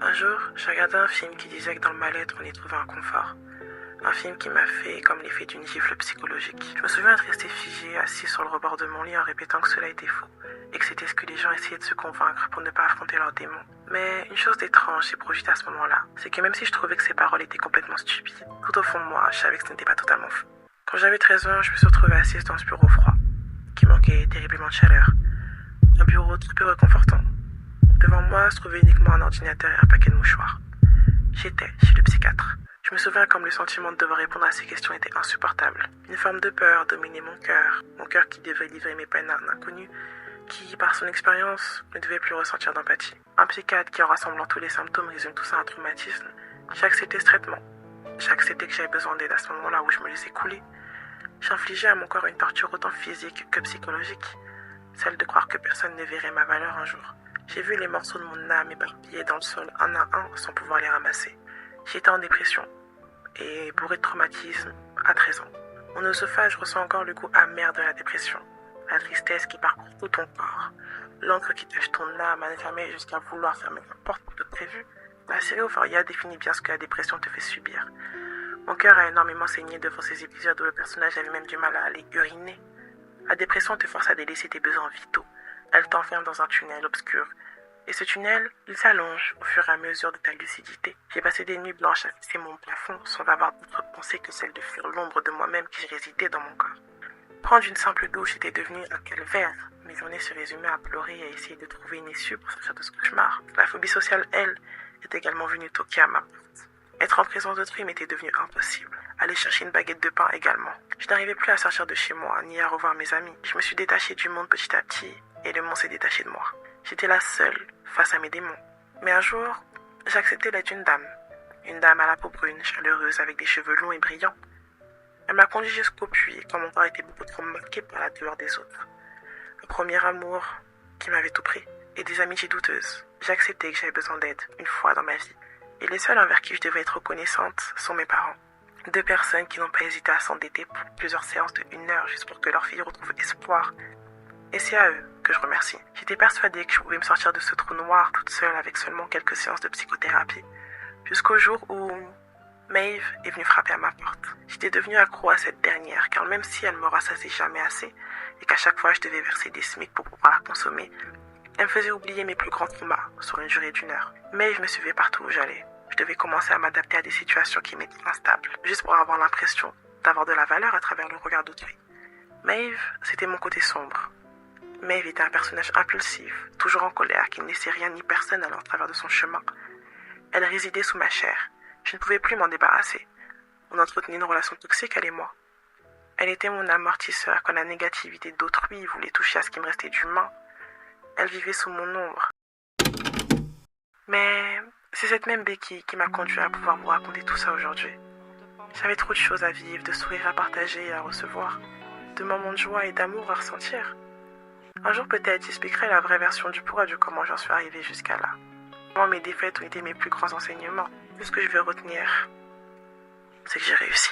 Un jour, j'ai regardé un film qui disait que dans le mal-être, on y trouvait un confort. Un film qui m'a fait comme l'effet d'une gifle psychologique. Je me souviens être resté figé, assis sur le rebord de mon lit en répétant que cela était faux, et que c'était ce que les gens essayaient de se convaincre pour ne pas affronter leurs démons. Mais une chose d'étrange s'est produite à ce moment-là, c'est que même si je trouvais que ces paroles étaient complètement stupides, tout au fond de moi, je savais que ce n'était pas totalement faux. Quand j'avais 13 ans, je me suis retrouvée assise dans ce bureau froid, qui manquait terriblement de chaleur. Un bureau très peu réconfortant. Devant moi se trouvait uniquement un ordinateur et un paquet de mouchoirs. J'étais chez le psychiatre. Je me souviens comme le sentiment de devoir répondre à ces questions était insupportable. Une forme de peur dominait mon cœur qui devait livrer mes peines à un inconnu, qui, par son expérience, ne devait plus ressentir d'empathie. Un psychiatre qui, en rassemblant tous les symptômes, résume tout ça à un traumatisme. J'ai accepté ce traitement. J'ai accepté que j'avais besoin d'aide à ce moment-là où je me laissais couler. J'infligeais à mon corps une torture autant physique que psychologique, celle de croire que personne ne verrait ma valeur un jour. J'ai vu les morceaux de mon âme éparpillés dans le sol un à un sans pouvoir les ramasser. J'étais en dépression et bourré de traumatisme à 13 ans. Mon œsophage ressent encore le goût amer de la dépression, la tristesse qui parcourt tout ton corps, l'encre qui tâche ton âme à fermer jusqu'à vouloir fermer la porte de prévu. La série Euphoria définit bien ce que la dépression te fait subir. Mon cœur a énormément saigné devant ces épisodes où le personnage avait même du mal à aller uriner. La dépression te force à délaisser tes besoins vitaux. Elle t'enferme dans un tunnel obscur. Et ce tunnel, il s'allonge au fur et à mesure de ta lucidité. J'ai passé des nuits blanches à fixer mon plafond sans avoir d'autre pensée que celle de fuir l'ombre de moi-même qui résidait dans mon corps. Prendre une simple douche était devenu un calvaire. Mes journées se résumaient à pleurer et à essayer de trouver une issue pour sortir de ce cauchemar. La phobie sociale, elle, est également venue toquer à ma porte. Être en présence d'autrui m'était devenu impossible. Aller chercher une baguette de pain également. Je n'arrivais plus à sortir de chez moi, ni à revoir mes amis. Je me suis détachée du monde petit à petit, et le monde s'est détaché de moi. J'étais la seule face à mes démons. Mais un jour, j'ai accepté d'être une dame. Une dame à la peau brune, chaleureuse, avec des cheveux longs et brillants. Elle m'a conduit jusqu'au puits, quand mon corps était beaucoup trop marqué par la douleur des autres. Un premier amour qui m'avait tout pris, et des amitiés douteuses. J'ai accepté que j'avais besoin d'aide, une fois dans ma vie. Et les seuls envers qui je devais être reconnaissante sont mes parents. Deux personnes qui n'ont pas hésité à s'endetter pour plusieurs séances de 1 heure juste pour que leur fille retrouve espoir. Et c'est à eux que je remercie. J'étais persuadée que je pouvais me sortir de ce trou noir toute seule avec seulement quelques séances de psychothérapie. Jusqu'au jour où Maeve est venue frapper à ma porte. J'étais devenue accro à cette dernière, car même si elle me rassasiait jamais assez, et qu'à chaque fois je devais verser des SMIC pour pouvoir la consommer, elle me faisait oublier mes plus grands traumas sur une durée d'1 heure. Maeve me suivait partout où j'allais. Je devais commencer à m'adapter à des situations qui m'étaient instables, juste pour avoir l'impression d'avoir de la valeur à travers le regard d'autrui. Maeve, c'était mon côté sombre. Maeve était un personnage impulsif, toujours en colère, qui ne laissait rien ni personne aller au travers de son chemin. Elle résidait sous ma chair. Je ne pouvais plus m'en débarrasser. On entretenait une relation toxique, elle et moi. Elle était mon amortisseur quand la négativité d'autrui voulait toucher à ce qui me restait d'humain. Elle vivait sous mon ombre. Mais c'est cette même béquille qui m'a conduit à pouvoir vous raconter tout ça aujourd'hui. J'avais trop de choses à vivre, de sourires à partager et à recevoir, de moments de joie et d'amour à ressentir. Un jour peut-être j'expliquerai la vraie version du pourquoi du comment j'en suis arrivée jusqu'à là. Comment mes défaites ont été mes plus grands enseignements. Tout ce que je veux retenir, c'est que j'ai réussi.